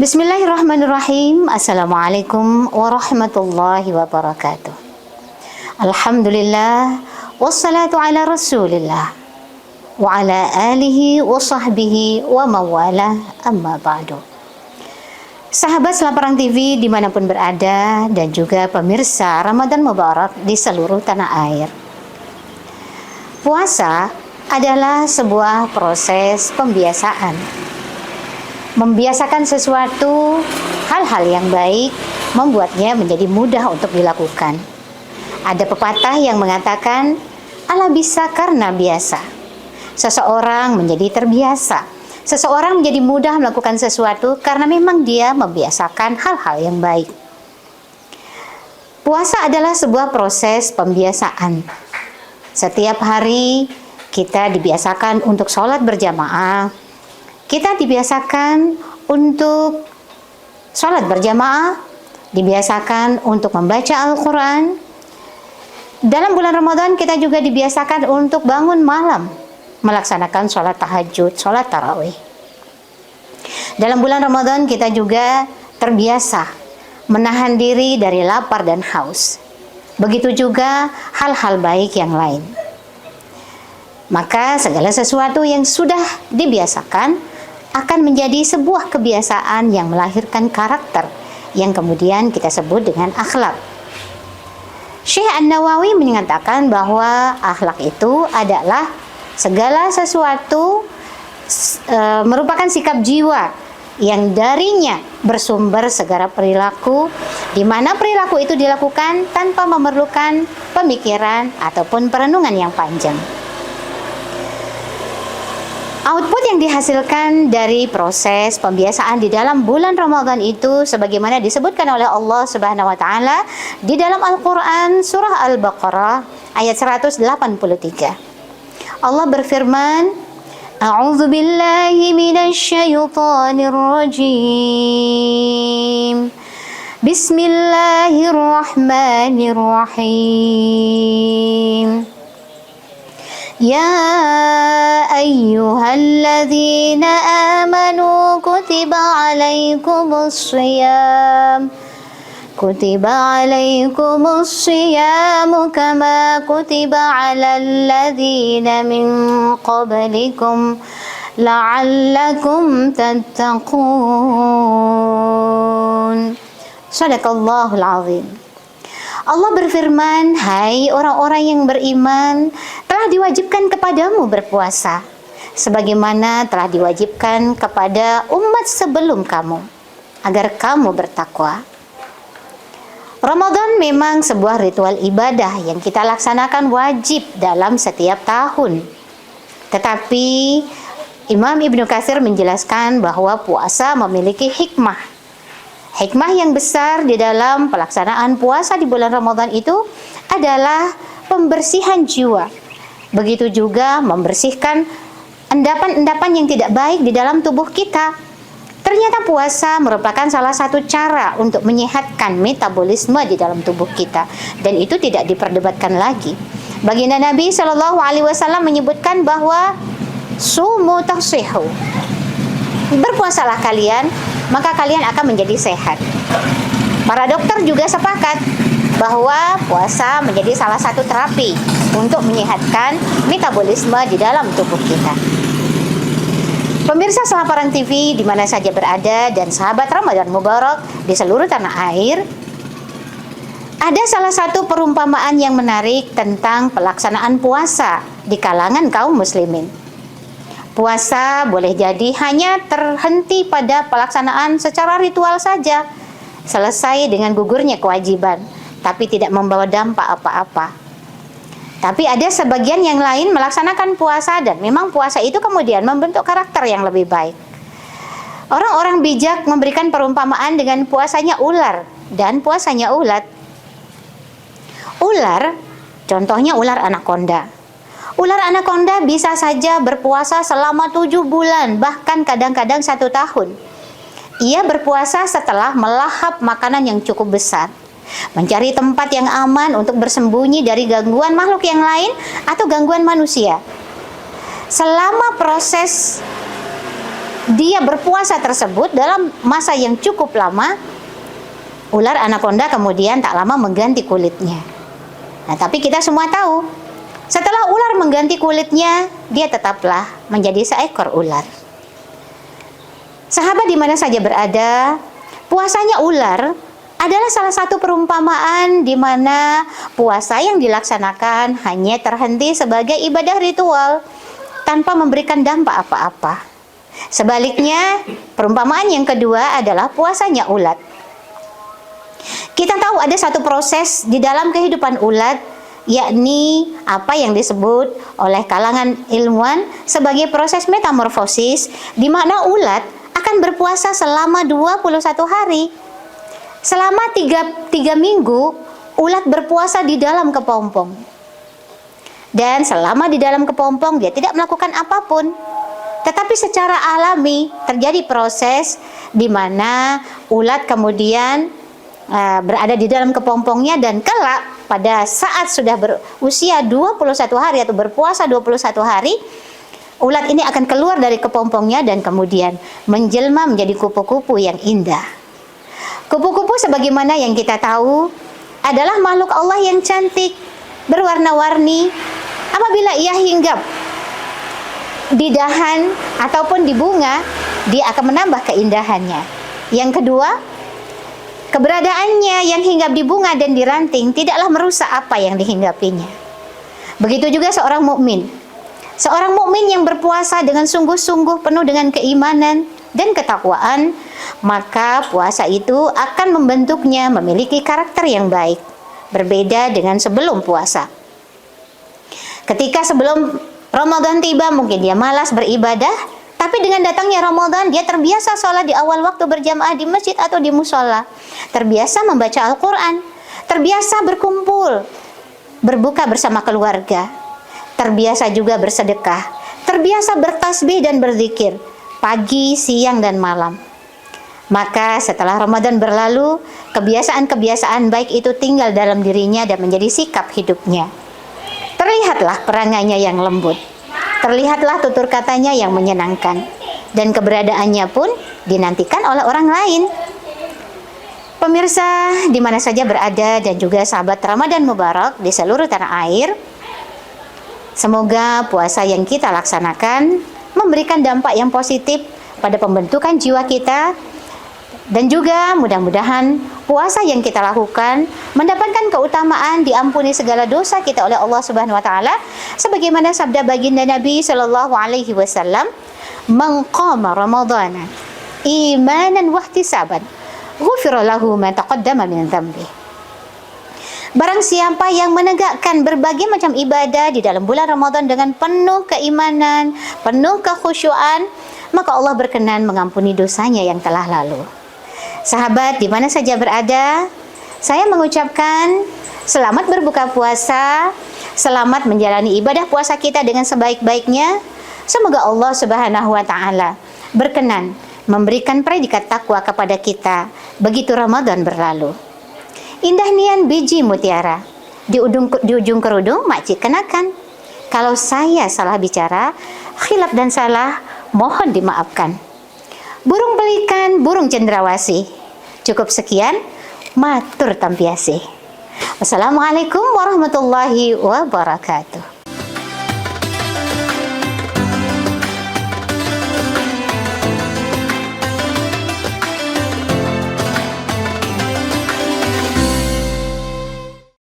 Bismillahirrahmanirrahim. Assalamualaikum warahmatullahi wabarakatuh. Alhamdulillah, wassalatu ala rasulillah wa ala alihi wa sahbihi wa mawala, amma ba'du. Sahabat Selaparang TV dimanapun berada, dan juga pemirsa Ramadan Mubarak di seluruh tanah air. Puasa adalah sebuah proses pembiasaan. Membiasakan sesuatu, hal-hal yang baik, membuatnya menjadi mudah untuk dilakukan. Ada pepatah yang mengatakan, Allah bisa karena biasa. Seseorang menjadi terbiasa. Seseorang menjadi mudah melakukan sesuatu karena memang dia membiasakan hal-hal yang baik. Puasa adalah sebuah proses pembiasaan. Setiap hari kita dibiasakan untuk sholat berjamaah. Kita dibiasakan untuk sholat berjamaah, dibiasakan untuk membaca Al-Quran. Dalam bulan Ramadan kita juga dibiasakan untuk bangun malam, melaksanakan sholat tahajud, sholat tarawih. Dalam bulan Ramadan kita juga terbiasa menahan diri dari lapar dan haus. Begitu juga hal-hal baik yang lain. Maka segala sesuatu yang sudah dibiasakan akan menjadi sebuah kebiasaan yang melahirkan karakter yang kemudian kita sebut dengan akhlak. Syekh An-Nawawi menyatakan bahwa akhlak itu adalah segala sesuatu merupakan sikap jiwa yang darinya bersumber segala perilaku, di mana perilaku itu dilakukan tanpa memerlukan pemikiran ataupun perenungan yang panjang. Output yang dihasilkan dari proses pembiasaan di dalam bulan Ramadan itu sebagaimana disebutkan oleh Allah Subhanahu wa taala di dalam Al-Qur'an surah Al-Baqarah ayat 183. Allah berfirman, A'udzu billahi minasy syaithanir rajim. Bismillahirrahmanirrahim. Ya ayyuhalladzina amanu kutiba alaikumus siyam kama kutiba alal ladzina min qablikum la'allakum tattaqun. Shadaqallahul azim. Allah berfirman, hai orang-orang yang beriman, telah diwajibkan kepadamu berpuasa, sebagaimana telah diwajibkan kepada umat sebelum kamu, agar kamu bertakwa. Ramadan memang sebuah ritual ibadah yang kita laksanakan wajib dalam setiap tahun. Tetapi Imam Ibnu Katsir menjelaskan bahwa puasa memiliki hikmah. Hikmah yang besar di dalam pelaksanaan puasa di bulan Ramadan itu adalah pembersihan jiwa. Begitu juga membersihkan endapan-endapan yang tidak baik di dalam tubuh kita. Ternyata puasa merupakan salah satu cara untuk menyehatkan metabolisme di dalam tubuh kita, dan itu tidak diperdebatkan lagi. Baginda Nabi Shallallahu Alaihi Wasallam menyebutkan bahwa sumu tasihu, berpuasalah kalian, maka kalian akan menjadi sehat. Para dokter juga sepakat bahwa puasa menjadi salah satu terapi untuk menyehatkan metabolisme di dalam tubuh kita. Pemirsa Selaparang TV di mana saja berada, dan sahabat Ramadan Mubarak di seluruh tanah air, ada salah satu perumpamaan yang menarik tentang pelaksanaan puasa di kalangan kaum muslimin. Puasa boleh jadi hanya terhenti pada pelaksanaan secara ritual saja, selesai dengan gugurnya kewajiban, tapi tidak membawa dampak apa-apa. Tapi ada sebagian yang lain melaksanakan puasa, dan memang puasa itu kemudian membentuk karakter yang lebih baik. Orang-orang bijak memberikan perumpamaan dengan puasanya ular dan puasanya ulat. Ular, contohnya ular anaconda. Ular anaconda bisa saja berpuasa selama 7 bulan, bahkan kadang-kadang 1 tahun. Ia berpuasa setelah melahap makanan yang cukup besar, mencari tempat yang aman untuk bersembunyi dari gangguan makhluk yang lain atau gangguan manusia. Selama proses dia berpuasa tersebut dalam masa yang cukup lama, ular anaconda kemudian tak lama mengganti kulitnya. Nah, tapi kita semua tahu, setelah ular mengganti kulitnya, dia tetaplah menjadi seekor ular. Sahabat di mana saja berada, puasanya ular adalah salah satu perumpamaan di mana puasa yang dilaksanakan hanya terhenti sebagai ibadah ritual tanpa memberikan dampak apa-apa. Sebaliknya, perumpamaan yang kedua adalah puasanya ulat. Kita tahu ada satu proses di dalam kehidupan ulat, yakni apa yang disebut oleh kalangan ilmuwan sebagai proses metamorfosis, di mana ulat akan berpuasa selama 21 hari. Selama 3 minggu, ulat berpuasa di dalam kepompong. Dan selama di dalam kepompong, dia tidak melakukan apapun. Tetapi secara alami terjadi proses di mana ulat kemudian berada di dalam kepompongnya, dan kelak pada saat sudah berusia 21 hari atau berpuasa 21 hari, ulat ini akan keluar dari kepompongnya dan kemudian menjelma menjadi kupu-kupu yang indah. Kupu-kupu sebagaimana yang kita tahu adalah makhluk Allah yang cantik, berwarna-warni. Apabila ia hinggap di dahan ataupun di bunga, dia akan menambah keindahannya. Yang kedua, keberadaannya yang hinggap di bunga dan di ranting tidaklah merusak apa yang dihinggapinya. Begitu juga seorang mukmin. Seorang mukmin yang berpuasa dengan sungguh-sungguh penuh dengan keimanan dan ketakwaan, maka puasa itu akan membentuknya memiliki karakter yang baik, berbeda dengan sebelum puasa. Ketika sebelum Ramadan tiba, mungkin dia malas beribadah, tapi dengan datangnya Ramadan, dia terbiasa sholat di awal waktu berjamaah di masjid atau di musola, terbiasa membaca Al-Quran, terbiasa berkumpul, berbuka bersama keluarga, terbiasa juga bersedekah, terbiasa bertasbih dan berzikir pagi, siang, dan malam. Maka setelah Ramadan berlalu, kebiasaan-kebiasaan baik itu tinggal dalam dirinya dan menjadi sikap hidupnya. Terlihatlah perangainya yang lembut, terlihatlah tutur katanya yang menyenangkan, dan keberadaannya pun dinantikan oleh orang lain. Pemirsa di mana saja berada dan juga sahabat Ramadan Mubarak di seluruh tanah air, semoga puasa yang kita laksanakan memberikan dampak yang positif pada pembentukan jiwa kita, dan juga mudah-mudahan puasa yang kita lakukan mendapatkan keutamaan diampuni segala dosa kita oleh Allah Subhanahu wa taala, sebagaimana sabda baginda Nabi sallallahu alaihi wasallam, "Man qama ramadhana imanan wa ihtisaban, ghufira lahu ma taqaddama min dhanbi." Barang siapa yang menegakkan berbagai macam ibadah di dalam bulan Ramadan dengan penuh keimanan, penuh kekhusyuan, maka Allah berkenan mengampuni dosanya yang telah lalu. Sahabat di mana saja berada, saya mengucapkan selamat berbuka puasa, selamat menjalani ibadah puasa kita dengan sebaik-baiknya. Semoga Allah Subhanahu wa taala berkenan memberikan predikat takwa kepada kita begitu Ramadan berlalu. Indah nian biji mutiara, di ujung kerudung makcik kenakan. Kalau saya salah bicara, khilaf dan salah mohon dimaafkan. Burung pelikan, burung cendrawasih. Cukup sekian, matur tampiasih. Wassalamualaikum warahmatullahi wabarakatuh.